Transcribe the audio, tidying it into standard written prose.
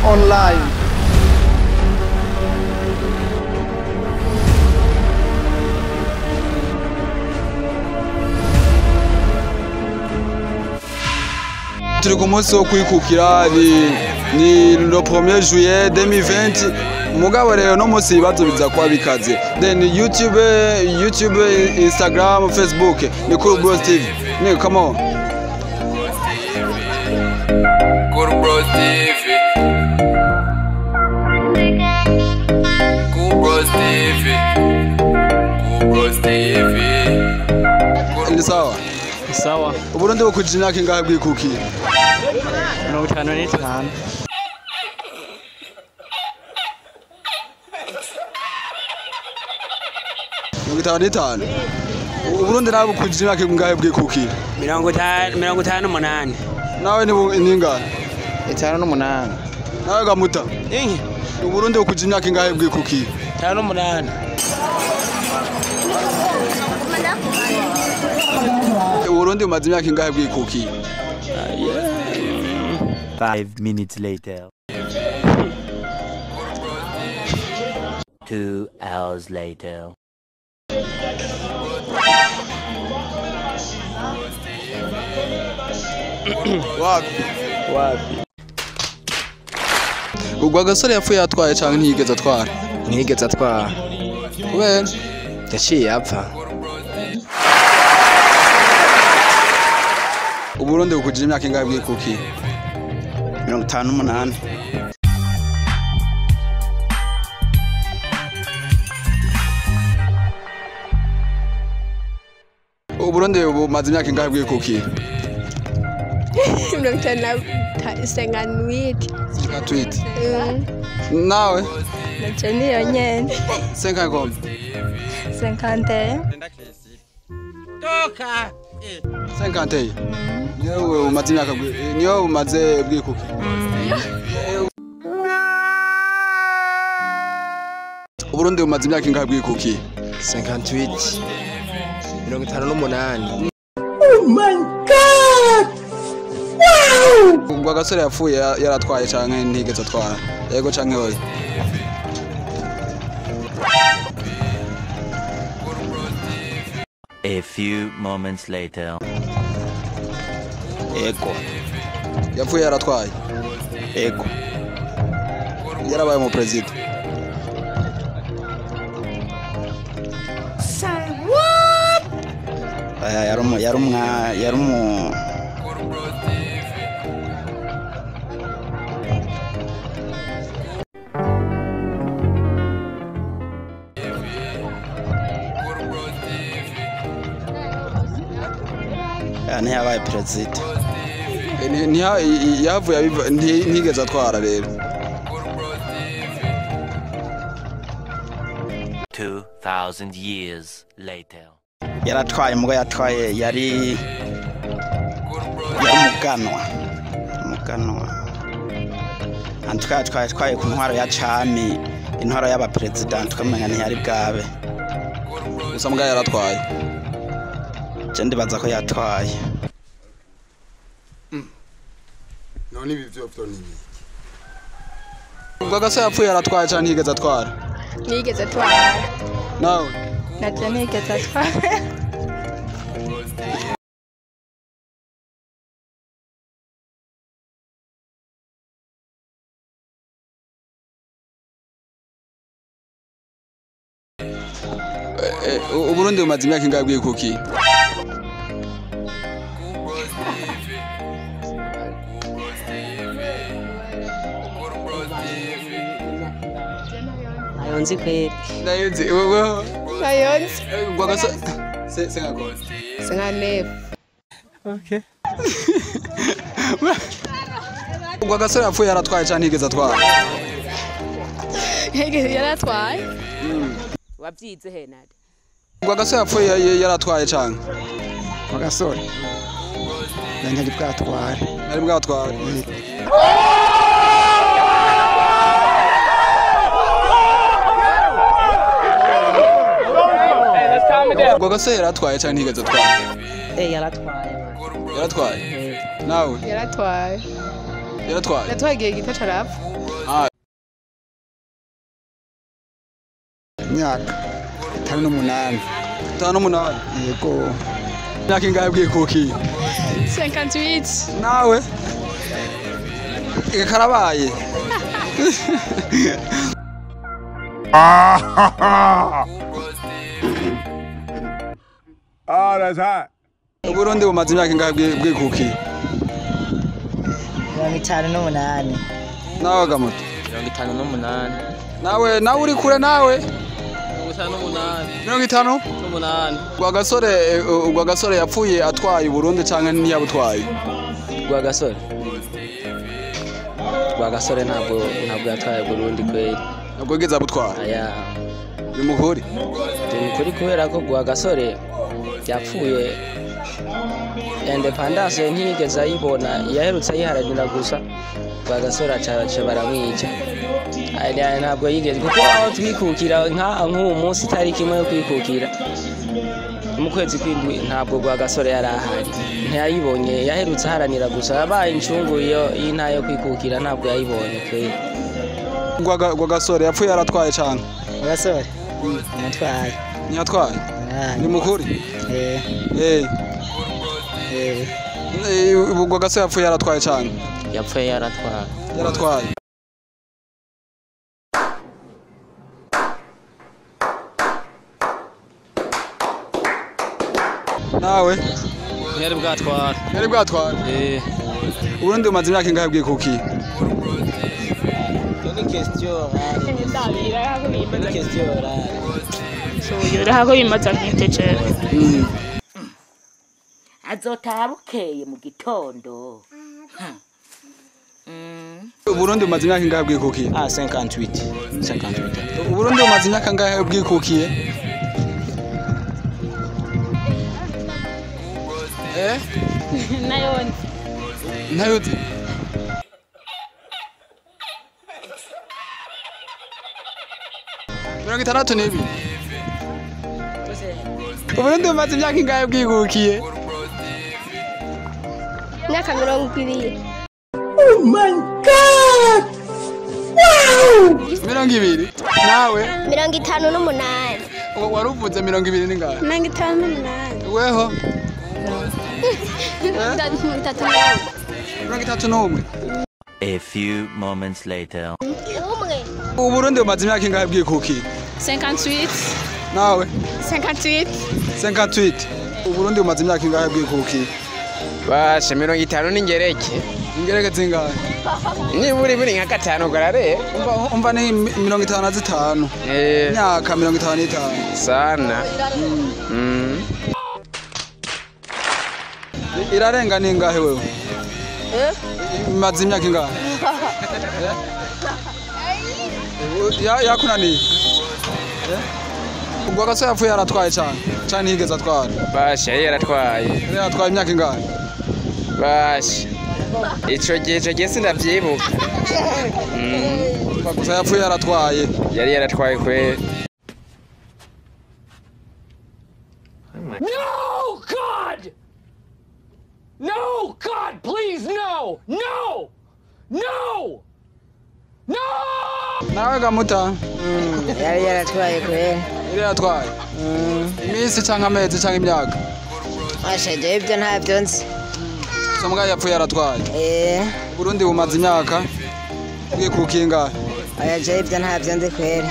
online. Turi ku munsi wo kwikukira ni le 1er juillet 2020 mugabo rero no munsi ibibazo biza kuba bikaze then YouTube Instagram Facebook ni Cool Bros TV ni come on Cool Bros TV Cool Bros TV Cool Bros TV ni sawa Sawa. Uburundi bukujije imyaka ingahe bwikukiye 55. Uburundi nabo bukujije imyaka ingahe bwikukiye 58 nawe ni ingana 58. nawe gamuta Uburundi bukujije imyaka ingahe bwikukiye 58 Uburundi bumaze imyaka ingahe bwikukiye 5 minutes later. 2 hours later. Wapi Ugwa gasore yapfuye yatwaye canke ntiyigeze atwara Ntiyigeze atwara. kubera Yaciye apfa. Uburundi bukujije imyaka ingahe bwikukiye 58. Uburundi bumaze imyaka ingahe bwikukiye 58. Tweet nawe Nacho niyo nyene 50 51. Toka 50 niyo umaze imyaka niyo umaze bwikukiye Uburundi bumaze imyaka ingahe bwikukiye 58. 58. Ugwa gasore yapfuye yaratwaye canke ntigeze atwara yego canke oya A few moments later. Ego. yapfuye yaratwaye Ego. yarabaye mu president Yarumu. Yabaye president. yavuye ntigeze atwara rero 2000 years later. Yaratwaye mugo yatwaye yari umuganwa antuka twaye ku ntwaro ya cami intwaro y'aba president tukamenya ntiyari bwabe gusa mbwa yaratwaye je ndibaza ko yatwaye none ibi byo nini Ugwa gasore yapfuye yaratwaye canke ntigeze atwara Nigeze atwara. nawe Nacho nigeze atwara. Uburundi bumaze imyaka ingahe bwikukiye Ayonzi kweli Nayonzi wewe Nayonzi. Ugwa gasore sengako 59. Okay Ugwa gasore yapfuye yaratwaye canke ntigeze atwara Yaratwaye. Wabyize he nade Ugwa gasore yapfuye yaratwaye canke Magasore ntari bwatware ari bwatwara Ugwa gasore yaratwaye canke ntigeze atwara yaratwaye yaratwaye nawe Yaratwaye. yaratwaye yatwaye igihe gito carapfa. Imyaka 58. 58 Yego. imyaka ingahe bwikukiye 58. nawe karabaye that's hot. Uburundi bumaze imyaka ingahe bwikukiye 58. nawe gamoto 58. nawe uri kure nawe 58. 50 Rwa gasore yapfuye atwaye Uburundi canke ntiyabutwaye Rwa gasore ntabwo yatwaye Burundi kweli. ntabwo yigeze abutwara Aya bimukuri kuri kubera ko Rwa gasore yapfuye independence ntiyigeze ayibona, yaherutse ayiharanira gusa. Rwa gasore aca baramwica. Ntabwo yigeze kuko aho twikukira nk'uwo munsi itariki imwe yo kwikukira mu kwezi kw'indwi ntabwo Rwa gasore yari ahari, ntiyayibonye. Yaherutse aharanira gusa, yabaye incungu y'intara yo kwikukira ntabwo yayibonye kweli. Rwa gasore yapfuye yaratwaye cyane. Gasore natwaye ntiyatwaye ni mukuri Rwa gasore yapfuye yaratwaye cyane. yapfuye yaratwaye nawe yari bwatwara Uburundi bumaze imyaka ingahe bwikukiye Urahako bimaze nk'itecere. Azotaha bukeye mu gitondo. Uburundi bumaze imyaka ingahe bwikukiye 58. Uburundi bumaze imyaka ingahe bwikukiye Nayoni. ntayuzi mirongo itandatu n'ibiri Uburundi bumaze imyaka ingahe bwikukiye Imyaka 20. 20 nawe 58. waruvuze 20 n'ingahe 58. weho 33. 31 A few moments later. Uburundi bumaze imyaka ingahe bwikukiye 58. nawe 58. 58 Uburundi bumaze imyaka ingahe bwikukiye Basha 50 n'ingereke zingahe buri nka gatanu garare umva ni 55 imyaka 55 sana irarenga ningahe wewe imaze imyaka ingahe yakunaniye Rwa gasore yapfuye yaratwaye cyane ntiyigeze atwara Basha yaratwaye imyaka ingahe Basha ico gihe sindavyibuka gusa yapfuye yaratwaye yari yaratwaye kwe No, God! No, God, please, no! No! No! No! nawe gamuta yari yaratwaye kweli. yaratwaye iminsi cyangwa amezi cyangwa imyaka Ashaje ibyo ntabyo nzi. Sombwa yapfuye yaratwaye Burundi bumaze imyaka bwikukiye ingahe Ayaje ibyo ntabyo nzi kweli.